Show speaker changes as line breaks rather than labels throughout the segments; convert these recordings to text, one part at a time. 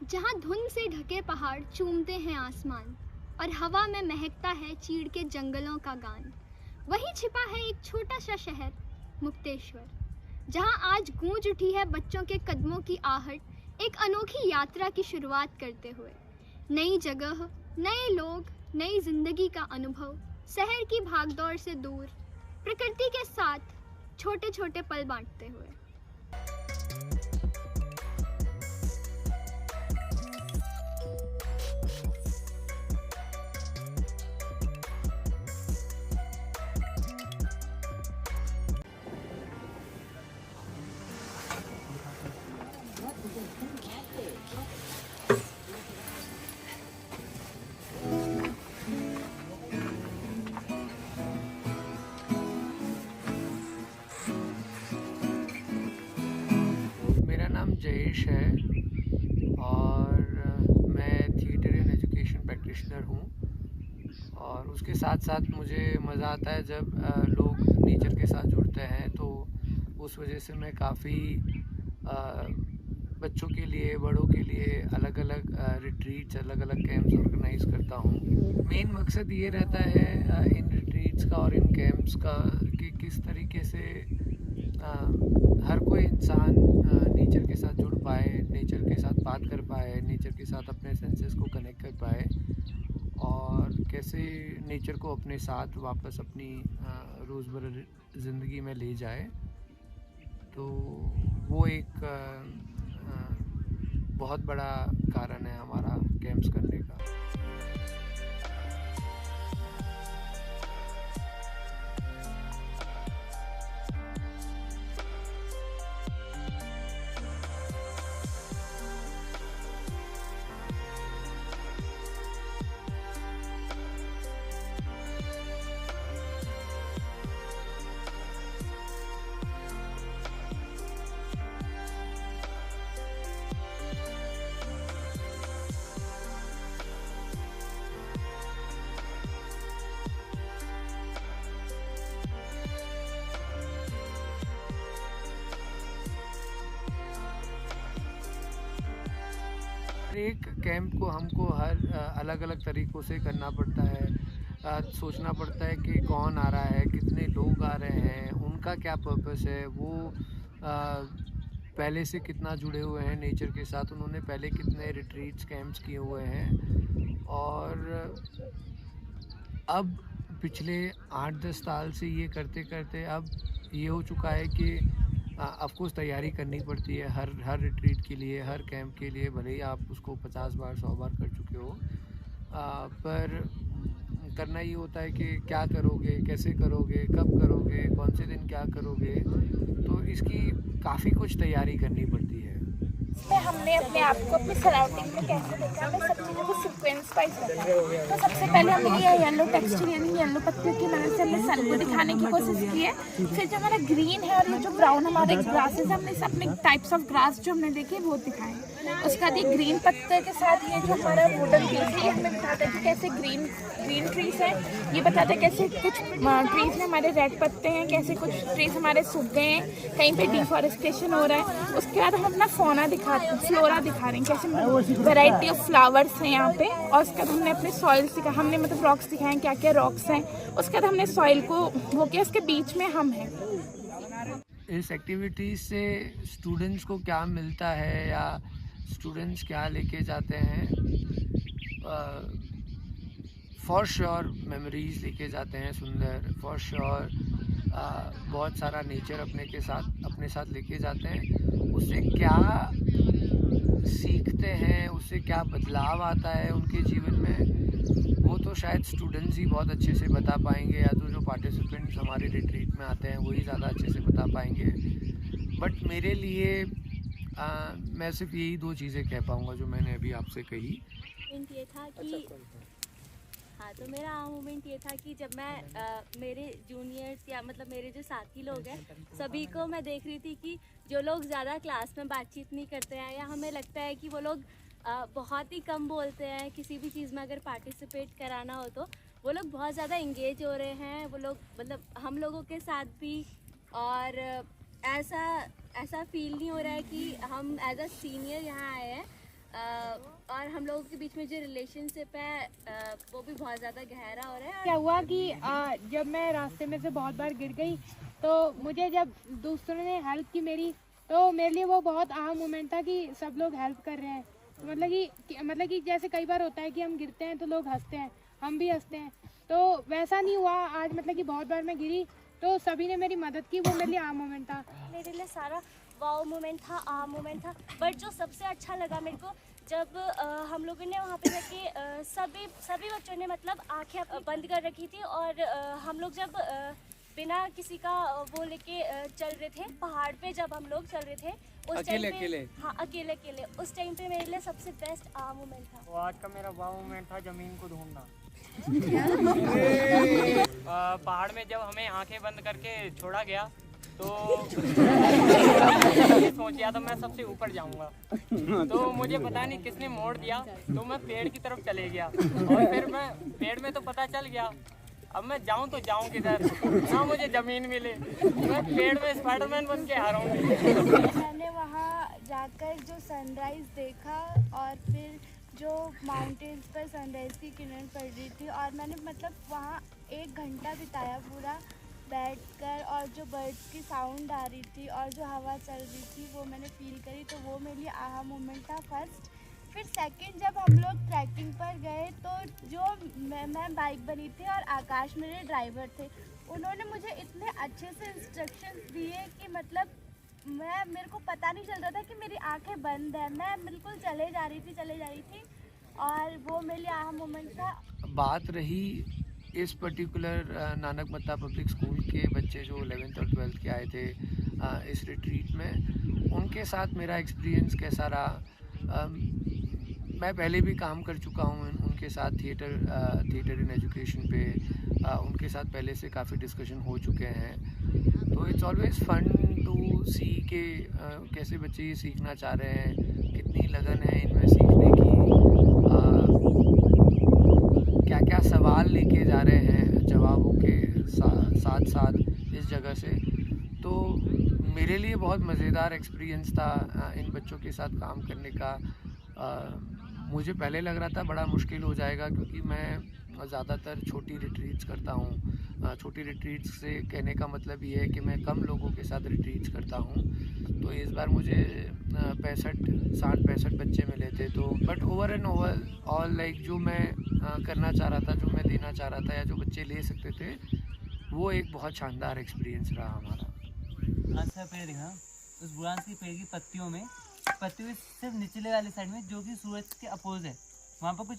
जहाँ धुंध से ढके पहाड़ चूमते हैं आसमान और हवा में महकता है चीड़ के जंगलों का गान। वहीं छिपा है एक छोटा सा शहर, मुक्तेश्वर, जहाँ आज गूंज उठी है बच्चों के कदमों की आहट, एक अनोखी यात्रा की शुरुआत करते हुए। नई जगह, नए लोग, नई जिंदगी का अनुभव, शहर की भागदौड़ से दूर, प्रकृति के साथ छोटे छोटे पल बांटते हुए।
मेरा नाम जयेश है और मैं थिएटर एंड एजुकेशन प्रैक्टिशनर हूँ। और उसके साथ साथ मुझे मज़ा आता है जब लोग नेचर के साथ जुड़ते हैं, तो उस वजह से मैं काफ़ी बच्चों के लिए, बड़ों के लिए अलग अलग रिट्रीट्स, अलग अलग कैंप्स ऑर्गेनाइज करता हूँ। मेन मकसद ये रहता है इन रिट्रीट्स का और इन कैंप्स का कि किस तरीके से हर कोई इंसान नेचर के साथ जुड़ पाए, नेचर के साथ बात कर पाए, नेचर के साथ अपने सेंसेस को कनेक्ट कर पाए और कैसे नेचर को अपने साथ वापस अपनी रोज़मर्रा ज़िंदगी में ले जाए। तो वो एक बहुत बड़ा कारण है हमारा कैंप्स करने का। एक कैंप को हमको हर अलग अलग तरीक़ों से करना पड़ता है। सोचना पड़ता है कि कौन आ रहा है, कितने लोग आ रहे हैं, उनका क्या पर्पस है, वो पहले से कितना जुड़े हुए हैं नेचर के साथ, उन्होंने पहले कितने रिट्रीट्स कैंप्स किए हुए हैं। और अब पिछले 8-10 साल से ये करते करते अब ये हो चुका है कि ऑफ कोर्स तैयारी करनी पड़ती है हर रिट्रीट के लिए, हर कैंप के लिए, भले ही आप उसको 50 बार 100 बार कर चुके हो। पर करना ये होता है कि क्या करोगे, कैसे करोगे, कब करोगे, कौन से दिन क्या करोगे, तो इसकी काफ़ी कुछ तैयारी करनी पड़ती है।
इसमें हमने अपने आप को अपनी सराउंडिंग में कैसे देखा, हमें सब चीज़ों को सीक्वेंस वाइज देखा। तो सबसे पहले हमने ये येलो टेक्सचर यानी येलो पत्तियों की मदद से हमने सन को दिखाने की कोशिश की है। फिर जो हमारा ग्रीन है और ये जो ब्राउन हमारे ग्रासेस, हमने अपने टाइप्स ऑफ ग्रास जो हमने देखे वो दिखाए। उसके बाद ये ग्रीन पत्ते के साथ ये जो हमारा वुडन ट्रीज है, ये हमें बताता है कि कैसे ग्रीन ट्रीज है। ये बताता है कैसे कुछ ट्रीज में हमारे रेड पत्ते हैं, कैसे कुछ ट्रीज हमारे सूख गए हैं, कहीं पे डिफॉरेस्टेशन हो रहा है। उसके बाद हम अपना फ्लोरा दिखा रहे हैं, कैसे वैरायटी ऑफ फ्लावर्स हैं यहाँ पे। और उसके बाद हमने अपने सॉइल्स दिखा, हमने मतलब रॉक्स दिखाए हैं, क्या क्या रॉक्स हैं। उसके बाद हमने सॉइल को वो किया, उसके बीच में हम हैं।
इस एक्टिविटीज़ से स्टूडेंट्स को क्या मिलता है या स्टूडेंट्स क्या लेके जाते हैं, फॉर श्योर मेमोरीज लेके जाते हैं सुंदर, फॉर श्योर बहुत सारा नेचर अपने साथ लेके जाते हैं। उससे क्या सीखते हैं, उससे क्या बदलाव आता है उनके जीवन में, वो तो शायद स्टूडेंट्स ही बहुत अच्छे से बता पाएंगे, या तो जो पार्टिसिपेंट्स हमारे रिट्रीट में आते हैं वही ज़्यादा अच्छे से बता पाएंगे। बट मेरे लिए मैं सिर्फ यही 2 चीज़ें कह पाऊँगा जो मैंने अभी आपसे कही।
ये था कि हाँ, तो मेरा मोमेंट ये था कि जब मैं मेरे जूनियर्स या मतलब मेरे जो साथी लोग हैं सभी को मैं देख रही थी कि जो लोग ज़्यादा क्लास में बातचीत नहीं करते हैं या हमें लगता है कि वो लोग बहुत ही कम बोलते हैं, किसी भी चीज़ में अगर पार्टिसिपेट कराना हो तो वो लोग बहुत ज़्यादा इंगेज हो रहे हैं। वो लोग मतलब हम लोगों के साथ भी, और ऐसा फील नहीं हो रहा है कि हम एज अ सीनियर यहाँ आए हैं। और हम लोगों के बीच में जो रिलेशनशिप है वो भी बहुत ज़्यादा गहरा हो रहा है।
क्या हुआ कि जब मैं रास्ते में से बहुत बार गिर गई तो मुझे जब दूसरों ने हेल्प की मेरी, तो मेरे लिए वो बहुत अहम मोमेंट था कि सब लोग हेल्प कर रहे हैं। तो मतलब कि जैसे कई बार होता है कि हम गिरते हैं तो लोग हंसते हैं, हम भी हंसते हैं, तो वैसा नहीं हुआ आज। मतलब कि बहुत बार मैं गिरी तो सभी ने मेरी मदद की, वो मेरे लिए अहम मोमेंट था।
मेरे लिए सारा वाव मोमेंट था, आम मोमेंट था, बट जो सबसे अच्छा लगा मेरे को जब हम लोगों ने वहाँ पे जाके सभी बच्चों ने मतलब आंखें बंद कर रखी थी और हम लोग जब बिना किसी का वो लेके चल रहे थे पहाड़ पे, जब हम लोग चल रहे थे उस
अकेले
टाइम पे, हाँ अकेले उस टाइम पे मेरे लिए सबसे बेस्ट मोमेंट था।
तो आज का मेरा वाव मोमेंट था जमीन को ढूंढना। पहाड़ में जब हमें आंखें बंद करके छोड़ा गया तो ये सोच लिया था मैं सबसे ऊपर जाऊंगा, तो मुझे पता नहीं किसने मोड़ दिया तो मैं पेड़ की तरफ चले गया और फिर मैं पेड़ में तो पता चल गया अब मैं जाऊं तो जाऊं किधर, ना मुझे जमीन मिले, मैं पेड़ में स्पाइडरमैन बन के आ रहा हूँ।
मैंने वहाँ जाकर जो सनराइज़ देखा और फिर जो माउंटेन्स पर सनराइज़ की किरण पड़ रही थी, और मैंने मतलब वहाँ 1 घंटा बिताया पूरा बैठकर, और जो बर्ड्स की साउंड आ रही थी और जो हवा चल रही थी वो मैंने फील करी, तो वो मेरे लिए आहा मोमेंट था फर्स्ट। फिर सेकंड जब हम लोग ट्रैकिंग पर गए तो जो मैं बाइक बनी थी और आकाश मेरे ड्राइवर थे, उन्होंने मुझे इतने अच्छे से इंस्ट्रक्शंस दिए कि मतलब मेरे को पता नहीं चल रहा था कि मेरी आंखें बंद है, मैं बिल्कुल चले जा रही थी और वो मेरे लिए आहा मोमेंट था।
बात रही इस पर्टिकुलर नानक मत्ता पब्लिक स्कूल के बच्चे जो 11th और 12th के आए थे इस रिट्रीट में, उनके साथ मेरा एक्सपीरियंस कैसा रहा। मैं पहले भी काम कर चुका हूँ उनके साथ थिएटर इन एजुकेशन पे, उनके साथ पहले से काफ़ी डिस्कशन हो चुके हैं, तो इट्स ऑलवेज फन टू सी के कैसे बच्चे ये सीखना चाह रहे हैं, कितनी लगन है इनमें सीखने की, क्या क्या सवाल लेके जा रहे हैं जवाबों के साथ साथ इस जगह से। तो मेरे लिए बहुत मज़ेदार एक्सपीरियंस था इन बच्चों के साथ काम करने का। मुझे पहले लग रहा था बड़ा मुश्किल हो जाएगा क्योंकि मैं ज़्यादातर छोटी रिट्रीट्स करता हूँ। छोटी रिट्रीट्स से कहने का मतलब ये है कि मैं कम लोगों के साथ रिट्रीट्स करता हूँ, तो इस बार मुझे 60-65 बच्चे मिले थे। तो but over and over all like जो मैं करना चाह रहा था, जो मैं देना चाह रहा था या जो बच्चे ले सकते थे, वो एक बहुत शानदार एक्सपीरियंस रहा हमारा।
आज का पेड़ देखा, उस बुरांस के पेड़ की पत्तियों सिर्फ निचले वाले साइड में जो कि सूरज के अपोज है, वहाँ पर कुछ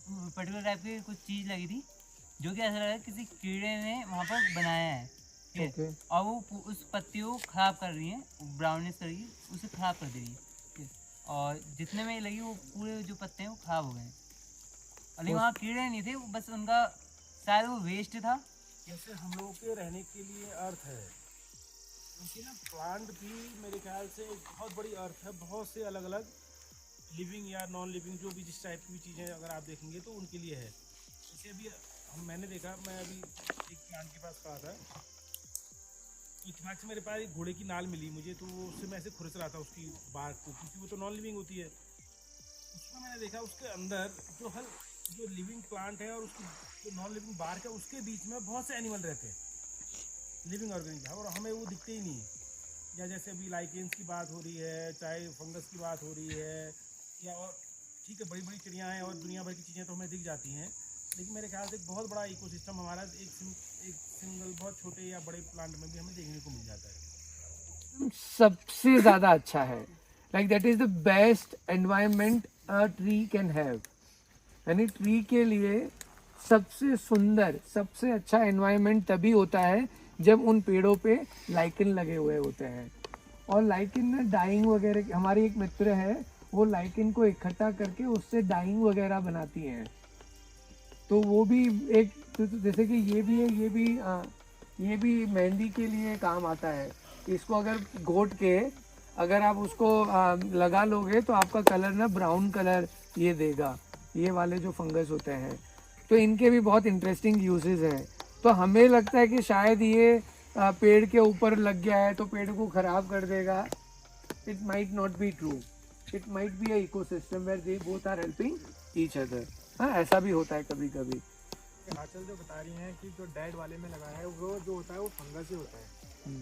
पर्टिकुलर टाइप की कुछ चीज़ लगी थी जो कि ऐसा लगा किसी कीड़े ने वहाँ पर बनाया है, ठीक है, और वो उस पत्तियों को ख़राब कर रही है, ब्राउनिश कर रही है, उसे ख़राब कर दे रही है, और जितने में लगी वो पूरे जो पत्ते हैं वो ख़राब हो गए। और वहाँ कीड़े नहीं थे, वो बस उनका शायद वो वेस्ट था।
जैसे हम लोगों के रहने के लिए अर्थ है, क्योंकि ना प्लांट भी मेरे ख्याल से बहुत बड़ी अर्थ है, बहुत से अलग अलग लिविंग या नॉन लिविंग जो भी जिस टाइप की चीज़ें अगर आप देखेंगे तो उनके लिए है। जैसे अभी मैंने देखा, मैं अभी एक प्लांट के पास खड़ा था, इतफाक से मेरे पास एक घोड़े की नाल मिली मुझे, तो उससे मैं ऐसे खुरच रहा था उसकी बार्क को, क्योंकि वो तो नॉन लिविंग होती है। उसमें मैंने देखा उसके अंदर जो लिविंग प्लांट है और उसकी जो नॉन लिविंग बार्क है, उसके बीच में बहुत से एनिमल रहते हैं, लिविंग ऑर्गेनिज्म, और हमें वो दिखते ही नहीं। या जैसे अभी लाइकेंस की बात हो रही है, चाहे फंगस की बात हो रही है, या और ठीक है बड़ी बड़ी चिड़ियाँ हैं और दुनिया भर की चीज़ें तो हमें दिख जाती हैं, लेकिन मेरे ख्याल से एक बहुत बड़ा इकोसिस्टम हमारा एक सिंगल बहुत छोटे या बड़े प्लांट में भी हमें देखने को मिल जाता है।
सबसे ज़्यादा अच्छा है, like that is the best environment a tree can have. यानी ट्री के लिए सबसे सुंदर, सबसे अच्छा एनवायरनमेंट तभी होता है जब उन पेड़ों पे लाइकन लगे हुए होते हैं। और लाइकन में डाइंग वगैरह, हमारी एक मित्र है वो लाइकन को इकट्ठा करके उससे डाइंग वगैरह बनाती हैं, तो वो भी एक, जैसे कि ये भी है, ये भी मेहंदी के लिए काम आता है। इसको अगर घोट के अगर आप उसको लगा लोगे तो आपका कलर ना ब्राउन कलर ये देगा, ये वाले जो फंगस होते हैं। तो इनके भी बहुत इंटरेस्टिंग यूजेस हैं। तो हमें लगता है कि शायद ये पेड़ के ऊपर लग गया है तो पेड़ को ख़राब कर देगा। It might not be true. It might be a ecosystem where they both are helping each other. हाँ, ऐसा भी होता है कभी कभी।
आंचल जो बता रही हैं कि जो डेड वाले में लगा है वो जो होता है वो फंगस ही होता है,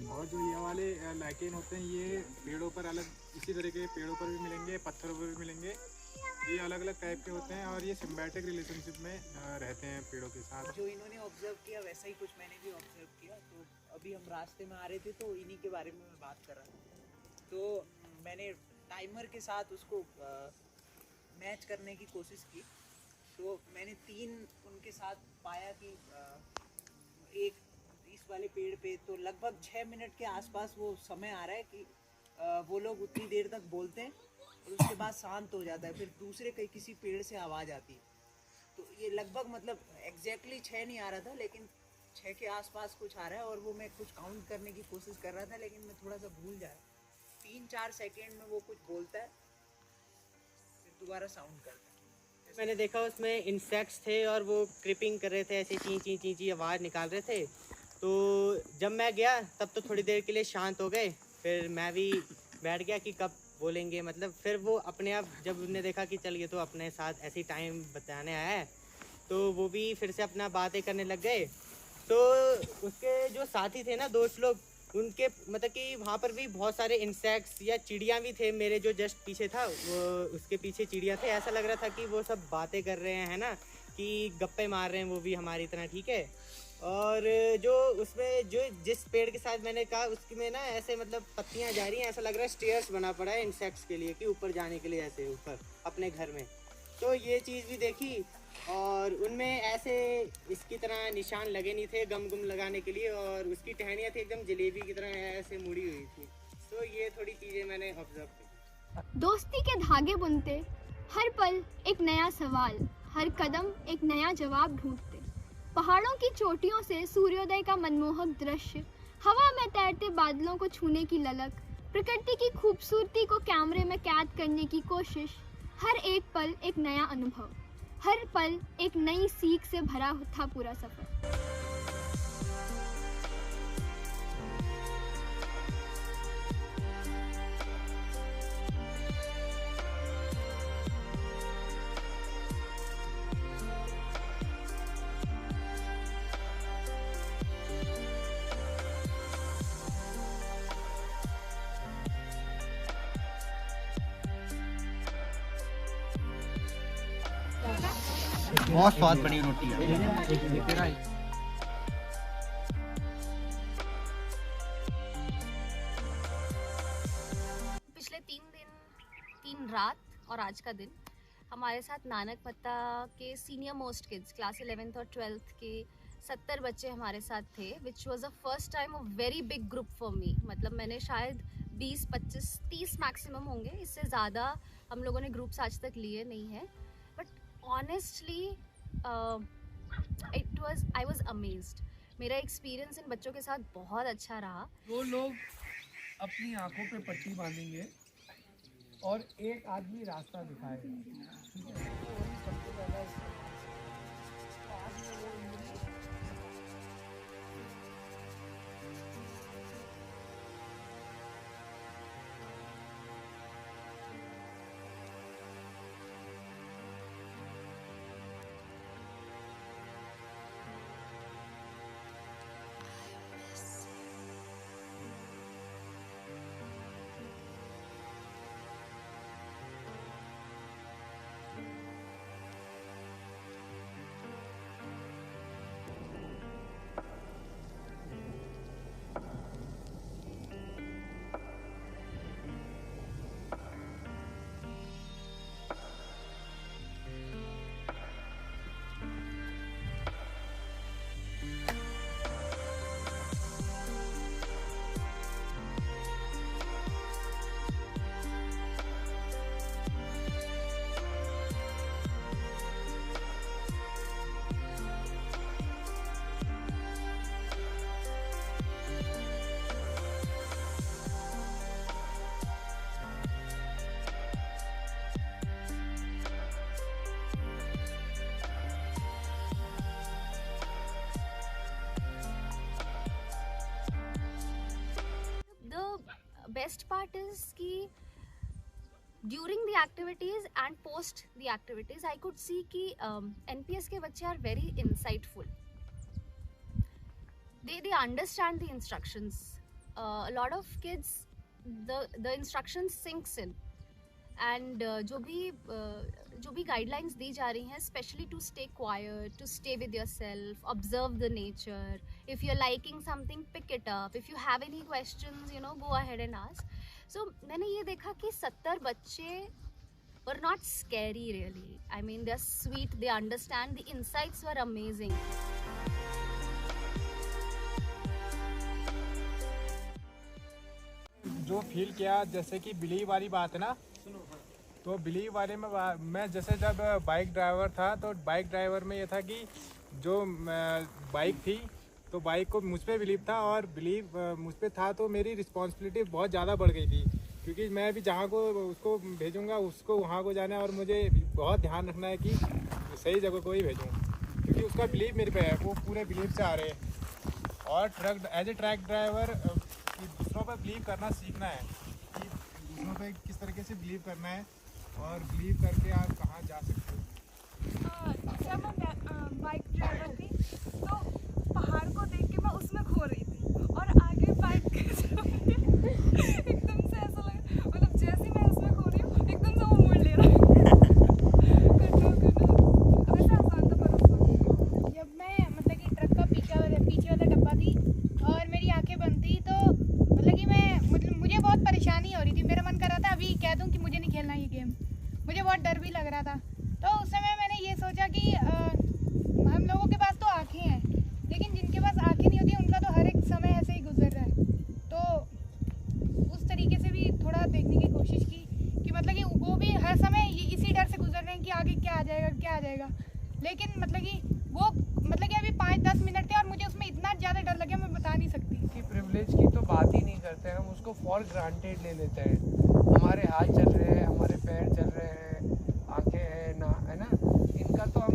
और जो ये वाले लाइकेन होते हैं ये पेड़ों पर अलग, इसी तरह के पेड़ों पर भी मिलेंगे, पत्थरों पर भी मिलेंगे। ये अलग अलग टाइप के होते हैं और ये सिम्बायोटिक रिलेशनशिप में रहते हैं पेड़ों के साथ।
जो इन्होंने ऑब्जर्व किया वैसा ही कुछ मैंने भी ऑब्जर्व किया। तो अभी हम रास्ते में आ रहे थे तो इन्हीं के बारे में मैं बात कर रहा था। तो मैंने टाइमर के साथ उसको मैच करने की कोशिश की। तो मैंने 3 उनके साथ पाया कि एक इस वाले पेड़ पे तो लगभग 6 मिनट के आसपास वो समय आ रहा है कि वो लोग उतनी देर तक बोलते हैं और उसके बाद शांत हो जाता है। फिर दूसरे किसी पेड़ से आवाज़ आती है। तो ये लगभग मतलब एग्जैक्टली 6 नहीं आ रहा था, लेकिन 6 के आसपास कुछ आ रहा है। और वो मैं कुछ काउंट करने की कोशिश कर रहा था, लेकिन मैं थोड़ा सा भूल जा रहा। 3-4 सेकेंड में वो कुछ बोलता है, फिर दोबारा साउंड करता है।
मैंने देखा उसमें इंसेक्ट्स थे और वो क्रिपिंग कर रहे थे, ऐसे ची ची ची ची आवाज़ निकाल रहे थे। तो जब मैं गया तब तो थोड़ी देर के लिए शांत हो गए, फिर मैं भी बैठ गया कि कब बोलेंगे। मतलब फिर वो अपने आप जब उन्होंने देखा कि चल ये तो अपने साथ ऐसे टाइम बताने आया है, तो वो भी फिर से अपना बातें करने लग गए। तो उसके जो साथी थे ना, दोस्त लोग, उनके मतलब कि वहाँ पर भी बहुत सारे इंसेक्ट्स या चिड़िया भी थे। मेरे जो जस्ट पीछे था वो उसके पीछे चिड़िया थे। ऐसा लग रहा था कि वो सब बातें कर रहे हैं ना, कि गप्पे मार रहे हैं वो भी हमारी तरह, ठीक है। और जो उसमें जो जिस पेड़ के साथ मैंने कहा उसमें ना ऐसे मतलब पत्तियां जा रही हैं, ऐसा लग रहा है स्टेयर्स बना पड़ा है इंसेक्ट्स के लिए कि ऊपर जाने के लिए, ऐसे ऊपर अपने घर में। तो ये चीज़ भी देखी और उनमें ऐसे इसकी तरह निशान लगे नहीं थे गम लगाने के लिए, और उसकी टहनियाँ थी एकदम जलेबी की तरह ऐसे मुड़ी हुई थी। तो ये थोड़ी चीज़ें मैंने ऑब्जर्व की।
दोस्ती के धागे बुनते, हर पल एक नया सवाल, हर कदम एक नया जवाब ढूंढते। पहाड़ों की चोटियों से सूर्योदय का मनमोहक दृश्य, हवा में तैरते बादलों को छूने की ललक, प्रकृति की खूबसूरती को कैमरे में कैद करने की कोशिश। हर एक पल एक नया अनुभव, हर पल एक नई सीख से भरा था पूरा सफर।
बहुत स्वाद बनी रोटी है।
पिछले 3 रात और आज का दिन हमारे साथ नानक मत्ता के senior most kids class 11th और 12th के 70 बच्चे हमारे साथ थे, which was a first time a very big group for me. मतलब मैंने शायद 20, 25, 30 मैक्सिमम होंगे, इससे ज़्यादा हम लोगों ने ग्रुप्स आज तक लिए नहीं हैं। But honestly I was amazed. मेरा एक्सपीरियंस इन बच्चों के साथ बहुत अच्छा रहा।
वो लोग अपनी आंखों पे पट्टी बांधेंगे और एक आदमी रास्ता दिखाएगा, ठीक है। तो वही सबसे ज़्यादा आज में वो
बेस्ट पार्ट इज़ कि
during the activities and post the activities I could see कि NPS के बच्चे are very insightful. They understand the instructions. A lot of kids the instructions sinks in. And जो भी guidelines दी जा रही हैं, especially to stay quiet, to stay with yourself, observe the nature. If you're liking something, pick it up. If you have any questions, go ahead and ask. So मैंने ये देखा कि 70 बच्चे were not scary really. I mean, they're sweet, they understand, the insights were amazing.
जो feel किया, जैसे कि believe वाली बात है ना, तो बिलीव वाले में मैं जैसे जब बाइक ड्राइवर था तो बाइक ड्राइवर में ये था कि जो बाइक थी तो बाइक को मुझ पे बिलीव था और बिलीव मुझ पे था तो मेरी रिस्पॉन्सिबिलिटी बहुत ज़्यादा बढ़ गई थी, क्योंकि मैं भी जहाँ को उसको भेजूँगा उसको वहाँ को जाना है और मुझे बहुत ध्यान रखना है कि सही जगह को ही भेजूँ, क्योंकि उसका बिलीव मेरे पे है, वो पूरे बिलीव से आ रहे हैं। और एज ए ट्रक ड्राइवर दूसरों पर बिलीव करना सीखना है कि दूसरों पे किस तरीके से बिलीव करना है और बिलीव करके आप कहाँ जा सकते हो।
जब मैं बाइक ड्राइवर थी तो पहाड़ को देख के मैं उसमें खो रही थी और आगे बाइक एकदम से ऐसा लगा, मतलब जैसे मैं उसमें खो रही हूँ एकदम से वो मोड़ ले रहा है। वैसे आसान था पर जब मैं मतलब कि ट्रक का पीछे वाला डब्बा थी और मेरी आंखें बंद थी तो मतलब कि मुझे बहुत परेशानी हो रही थी। मेरा मन कर रहा था अभी कह दूं कि मुझे नहीं खेलना ये गेम, मुझे बहुत डर भी लग रहा था। तो उस समय मैंने ये सोचा कि हम लोगों के पास तो आँखें हैं, लेकिन जिनके पास आँखें नहीं होती उनका तो हर एक समय ऐसे ही गुजर रहा है। तो उस तरीके से भी थोड़ा देखने की कोशिश की कि मतलब कि वो भी हर समय इसी डर से गुजर रहे हैं कि आगे क्या आ जाएगा। लेकिन मतलब कि वो मतलब कि अभी 5-10 मिनट थे और मुझे उसमें इतना ज़्यादा डर लगा मैं बता नहीं सकती।
कि प्रिविलेज की तो बात ही नहीं करते हैं, हम उसको फॉर ग्रांटेड ले लेते हैं। हमारे हाथ चल रहे हैं, हमारे पैर चल रहे हैं, आंखें हैं ना, है ना, इनका तो हम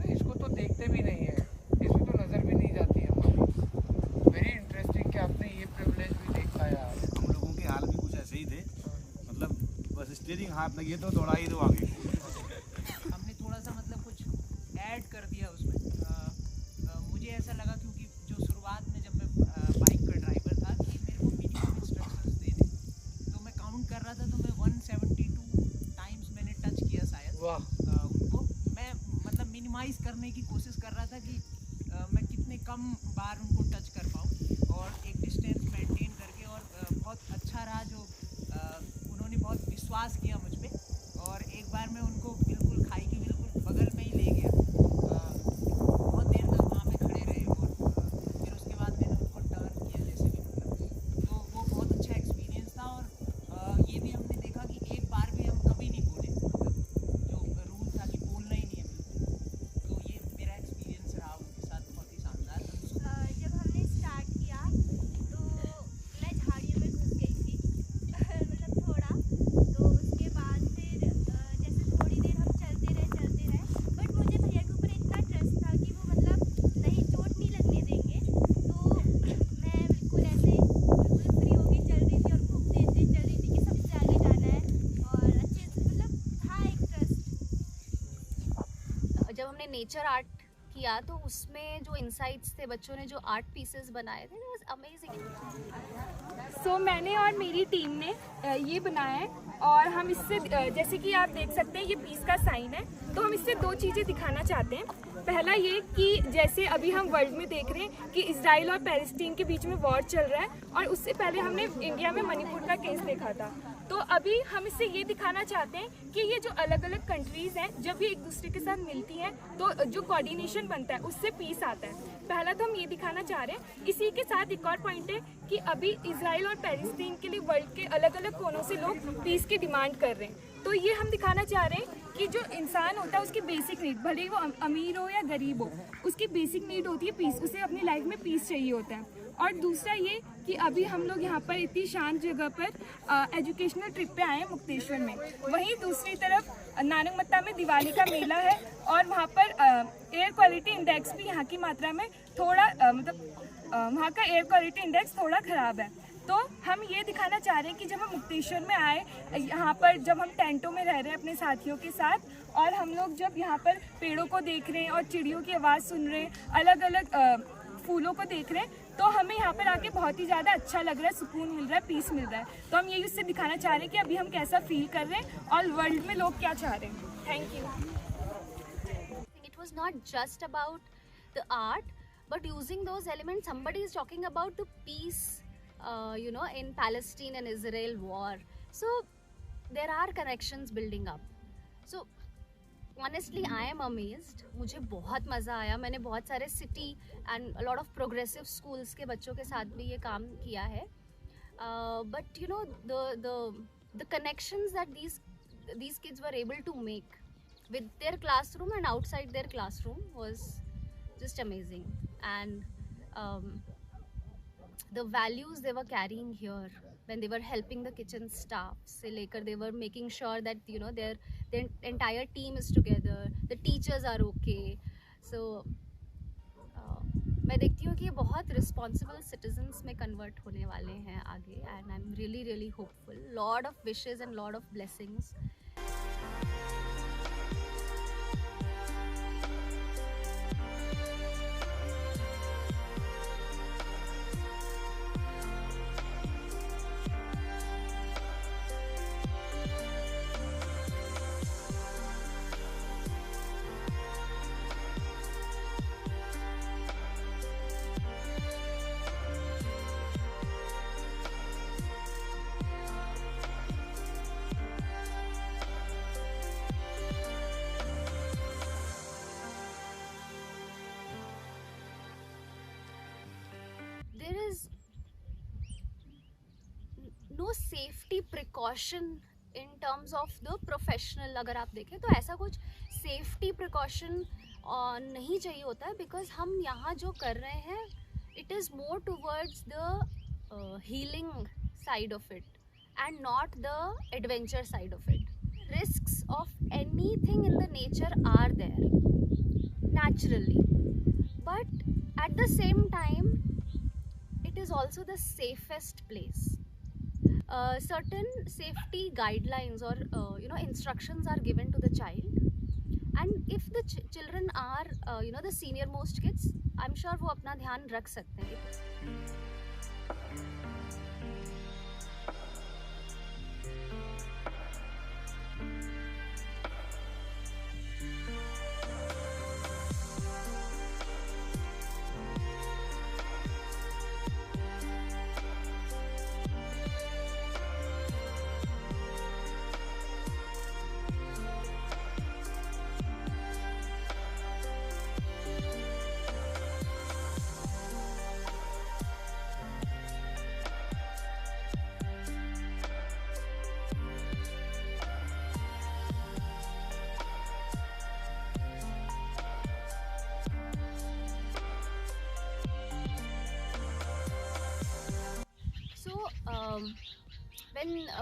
इसको तो देखते भी नहीं है, इसमें तो नज़र भी नहीं जाती है हमारी। वेरी इंटरेस्टिंग कि आपने ये प्रिविलेज भी देख पाया।
हम लोगों के हाल भी कुछ ऐसे ही थे, मतलब बस स्टीयरिंग हाथ लगे तो दौड़ा ही दो आगे।
हमने थोड़ा सा मतलब कुछ ऐड कर दिया उसमें। मुझे ऐसा लगा क्योंकि जो शुरुआत में जब मैं बाइक का ड्राइवर था कि मेरे को मिनिमम इंस्ट्रक्शंस दे दे, तो मैं काउंट कर रहा था तो मैं 172 टाइम्स मैंने टच किया शायद। उनको मैं मतलब मिनिमाइज करने की कोशिश कर रहा था कि मैं कितने कम बार उनको टच कर पाऊँ और एक डिस्टेंस मेंटेन करके। और बहुत अच्छा रहा जो उन्होंने बहुत विश्वास किया मुझ पर और एक बार मैं उनको बिल्कुल खाई के बिल्कुल बगल में ही ले गया। बहुत देर तक वहाँ पे खड़े रहे और फिर उसके बाद मैंने उनको टर्न किया जैसे भी मतलब। तो वो बहुत अच्छा एक्सपीरियंस था। और ये भी हमने देखा कि एक बार भी हम कभी नहीं बोले, मतलब जो रूल था कि बोलना ही नहीं है बिल्कुल। तो ये मेरा एक्सपीरियंस रहा उनके साथ बहुत ही शानदार।
जब हमने स्टार्ट किया तो मैं झाड़ियों में घुस गई थी मतलब थोड़ा। तो उसके बाद फिर जैसे थोड़ी देर हम चलते रहे बट मुझे भैया के ऊपर इतना ट्रस्ट था कि वो मतलब नहीं, चोट नहीं लगने देंगे। तो मैं बिल्कुल ऐसे बिल्कुल फ्री होके चल रही थी और खूब तेज तेज चल रही थी कि सबसे आगे जाना है और अच्छे से मतलब था एक ट्रस्ट।
जब हमने नेचर आर्ट किया तो उसमें जो इंसाइट्स थे, बच्चों ने जो आर्ट पीसेस बनाए थे, it was amazing।
सो मैंने और मेरी टीम ने ये बनाया है और हम इससे जैसे कि आप देख सकते हैं ये पीस का साइन है, तो हम इससे दो चीज़ें दिखाना चाहते हैं। पहला ये कि जैसे अभी हम वर्ल्ड में देख रहे हैं कि इजराइल और पैलेस्टीन के बीच में वॉर चल रहा है और उससे पहले हमने इंडिया में मणिपुर का केस देखा था। तो अभी हम इससे ये दिखाना चाहते हैं कि ये जो अलग अलग कंट्रीज़ हैं जब ये एक दूसरे के साथ मिलती हैं तो जो कोऑर्डिनेशन बनता है उससे पीस आता है। पहला तो हम ये दिखाना चाह रहे हैं। इसी के साथ एक और पॉइंट है कि अभी इजराइल और पैलेस्टीन के लिए वर्ल्ड के अलग अलग कोनों से लोग पीस की डिमांड कर रहे हैं। तो ये हम दिखाना चाह रहे हैं कि जो इंसान होता है उसकी बेसिक नीड, भले ही वो अमीर हो या गरीब हो, उसकी बेसिक नीड होती है पीस। उसे अपनी लाइफ में पीस चाहिए होता है। और दूसरा ये कि अभी हम लोग यहाँ पर इतनी शांत जगह पर एजुकेशनल ट्रिप पे आए हैं मुक्तेश्वर में। वहीं दूसरी तरफ नानकमत्ता में दिवाली का मेला है और वहाँ पर एयर क्वालिटी इंडेक्स भी यहाँ की मात्रा में थोड़ा मतलब वहाँ का एयर क्वालिटी इंडेक्स थोड़ा ख़राब है। तो हम ये दिखाना चाह रहे हैं कि जब हम मुक्तेश्वर में आए, यहाँ पर जब हम टेंटों में रह रहे हैं अपने साथियों के साथ, और हम लोग जब यहाँ पर पेड़ों को देख रहे हैं और चिड़ियों की आवाज़ सुन रहे हैं, अलग अलग फूलों को देख रहे हैं, तो हमें यहाँ पर आके बहुत ही ज़्यादा अच्छा लग रहा है, सुकून मिल रहा है, पीस मिल रहा है। तो हम यही उससे दिखाना चाह रहे हैं कि अभी हम कैसा फील कर रहे हैं और वर्ल्ड में लोग क्या चाह रहे हैं। Thank you.
It was not just about the art, but using those elements. Somebody is talking about the peace, in Palestine and Israel war. So there are connections building up. So honestly, I am amazed. मुझे बहुत मज़ा आया. मैंने बहुत सारे city and a lot of progressive schools के बच्चों के साथ भी ये काम किया है. But the connections that these kids were able to make with their classroom and outside their classroom was just amazing. And the values they were carrying here when they were helping the kitchen staff se lekar, they were making sure that their entire team is together, the teachers are okay. So मैं देखती हूँ कि ये बहुत responsible citizens में convert होने वाले हैं आगे, and I'm really really hopeful. Lot of wishes and lot of blessings. There is no safety precaution in terms of the professional. अगर आप देखें तो ऐसा कुछ safety precaution नहीं चाहिए होता है, because हम यहाँ जो कर रहे हैं it is more towards the healing side of it and not the adventure side of it. Risks of anything in the nature are there naturally, but at the same time it is also the safest place. Certain safety guidelines or instructions are given to the child, and if the children are the senior most kids, I'm sure वो अपना ध्यान रख सकते हैं.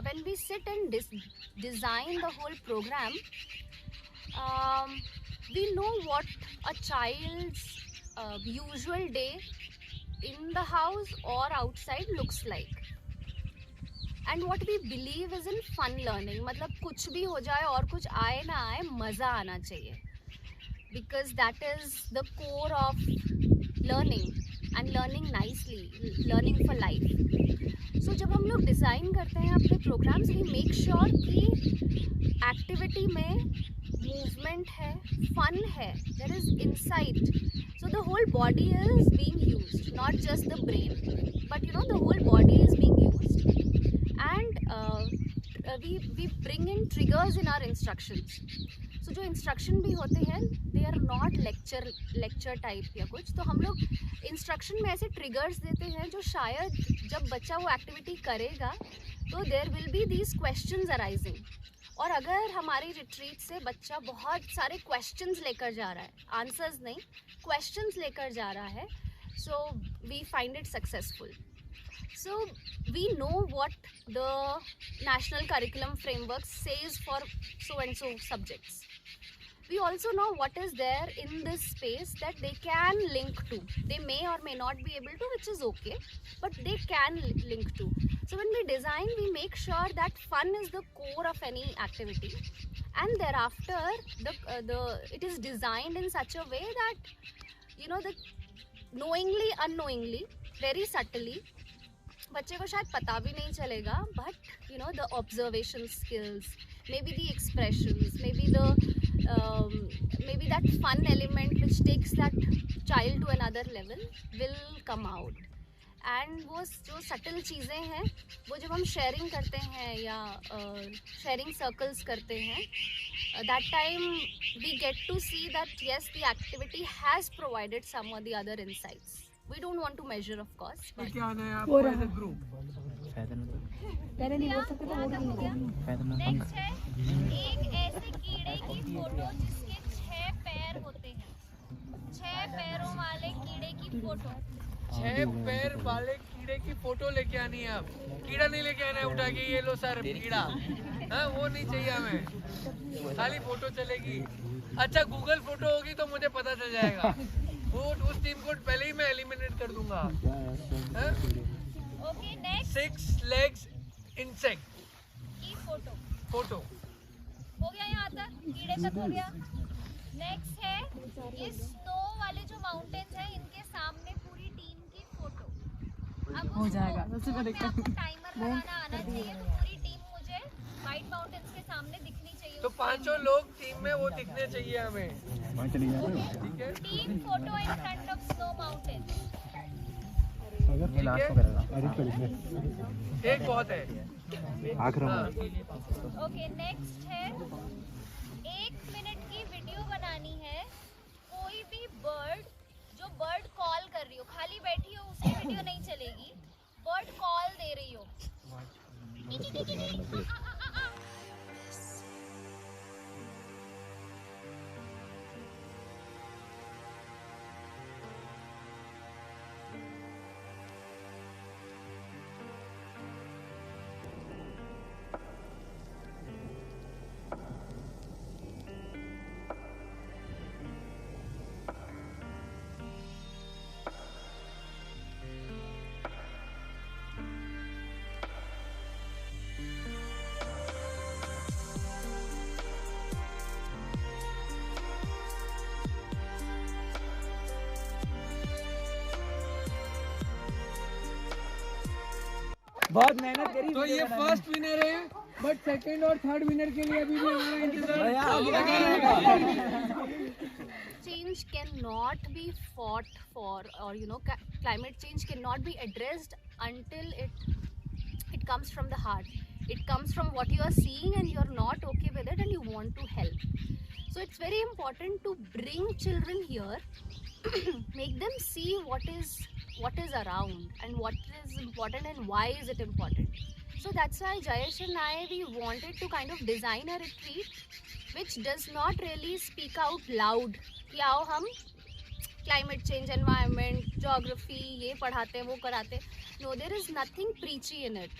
When we sit and design the whole program, we know what a child's usual day in the house or outside looks like, and what we believe is in fun learning. मतलब कुछ भी हो जाए और कुछ आए ना आए, मज़ा आना चाहिए, because that is the core of learning and learning nicely, learning for life. So जब हम लोग डिज़ाइन करते हैं अपने प्रोग्राम्स, वी मेक श्योर कि एक्टिविटी में मूवमेंट है, फन है, there is insight, so the whole body is being used, not just the brain, but the whole body is being used, and we bring in triggers in our instructions. So जो instruction भी होते हैं they are not lecture type या कुछ, तो हम लोग instruction में ऐसे ट्रिगर्स देते हैं जो शायद जब बच्चा वो एक्टिविटी करेगा तो there will be these questions arising. और अगर हमारी रिट्रीट से बच्चा बहुत सारे क्वेश्चंस लेकर जा रहा है, आंसर्स नहीं, क्वेश्चंस लेकर जा रहा है, so we find it successful. So we know what the National Curriculum Framework says for so and so subjects. we also know what is there in this space that they can link to. They may or may not be able to, which is okay, but they can link to. So when we design, we make sure that fun is the core of any activity, and thereafter it is designed in such a way that, you know, the knowingly, unknowingly, very subtly, बच्चे को शायद पता भी नहीं चलेगा, but you know, the observation skills, maybe the expressions, maybe that fun element which takes that child to another level will come out. And वो जो subtle चीज़ें हैं, वो जब हम sharing करते हैं या sharing circles करते हैं, that time we get to see that yes, the activity has provided some or the other insights. We don't want to measure, of course. But
क्या आना है आपको as a group?
नेक्स्ट है एक ऐसे कीड़े की फोटो जिसके 6 पैर होते हैं। 6 पैरों वाले कीड़े की फोटो।
6 पैर वाले कीड़े की फोटो लेके आनी है। आप कीड़ा नहीं लेके आना है उठा के, ये लो सर कीड़ा, हाँ वो नहीं चाहिए हमें, खाली फोटो चलेगी। अच्छा गूगल फोटो होगी तो मुझे पता चल जाएगा, वो उस टीम को पहले ही मैं एलिमिनेट कर दूंगा।
ओके नेक्स्ट
6 legs इंसेक्ट
की फोटो।
फोटो
हो गया यहाँ तक, कीड़े तक हो गया। नेक्स्ट है ये स्नो वाले जो माउंटेन्स हैं, इनके सामने पूरी टीम की फोटो। अब हो जाएगा, सबसे पहले आपको टाइमर लगाना आना चाहिए, तो पूरी टीम मुझे व्हाइट माउंटेन्स के सामने दिखनी चाहिए।
तो 5 लोग टीम में वो दिखने चाहिए हमें, ठीक है?
Team photo in front of snow mountain.
एक बहुत है।
ओके नेक्स्ट है 1 मिनट की वीडियो बनानी है। कोई भी बर्ड जो बर्ड कॉल कर रही हो, खाली बैठी हो उसकी वीडियो नहीं चलेगी, बर्ड कॉल दे रही हो।
बहुत मेहनत करी।
तो ये फर्स्ट विनर है, बट सेकंड और थर्ड विनर के लिए अभी भी हमारा इंतजार।
change cannot be fought for, or you know, climate change cannot be addressed until it comes from the heart. It comes from what you are seeing and you are not okay with it and you want to help. So it's very important to bring children here, make them see what is around and what is important and why is it important. So that's why Jayesh and I, we wanted to kind of design a retreat which does not really speak out loud कि आओ हम climate change, environment, geography ये पढ़ाते हैं वो कराते। No, there is nothing preachy in it.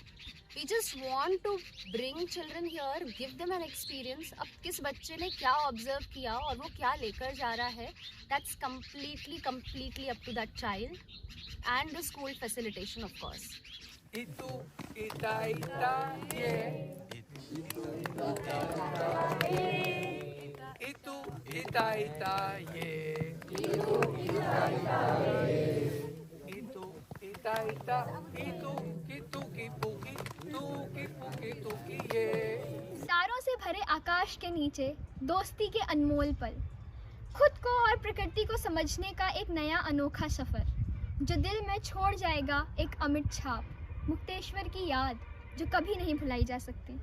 We just want to bring children here, give them an experience. अब किस बच्चे ने क्या observe किया और वो क्या लेकर जा रहा है, that's completely up to that child and the school facilitation, of course.
Itu ita ita ye. Itu ita ita ye. Itu ita ita ye. Itu ita ita. Itu kitu kipuki. Tu kipuki tuki ye.
तारों से भरे आकाश के नीचे दोस्ती के अनमोल पल, खुद को और प्रकृति को समझने का एक नया अनोखा सफर जो दिल में छोड़ जाएगा एक अमिट छाप। मुक्तेश्वर की याद जो कभी नहीं भुलाई जा सकती।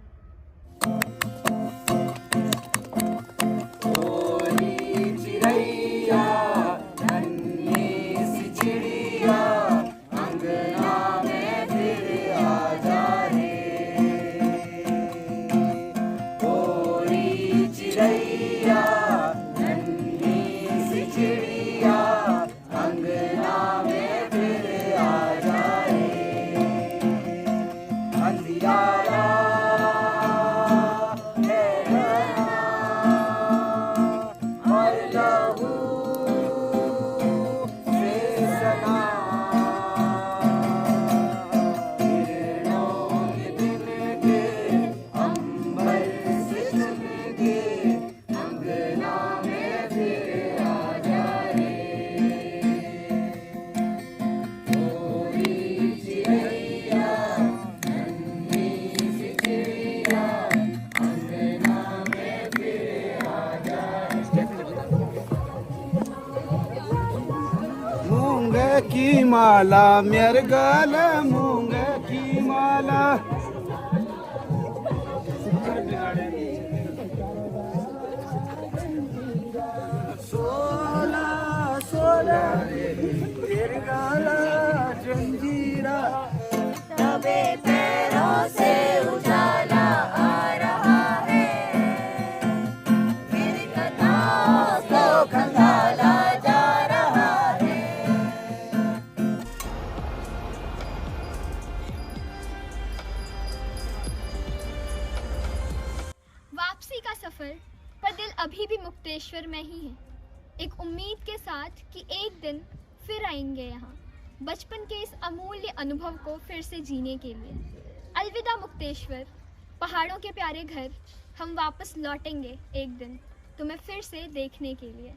अंधियारा है माला मेरे गले मूंग की माला। सोला सोला तेरे गाला जंजीरा,
दबे पैरों से उजाला आ रहा है, मेरी कथाओं को खंगाला जा रहा है।
वापसी का सफर, पर दिल अभी भी मुक्तेश्वर में ही है, एक उम्मीद के साथ कि एक दिन फिर आएंगे यहाँ बचपन के इस अमूल्य अनुभव को फिर से जीने के लिए। अलविदा मुक्तेश्वर, पहाड़ों के प्यारे घर, हम वापस लौटेंगे एक दिन तुम्हें फिर से देखने के लिए।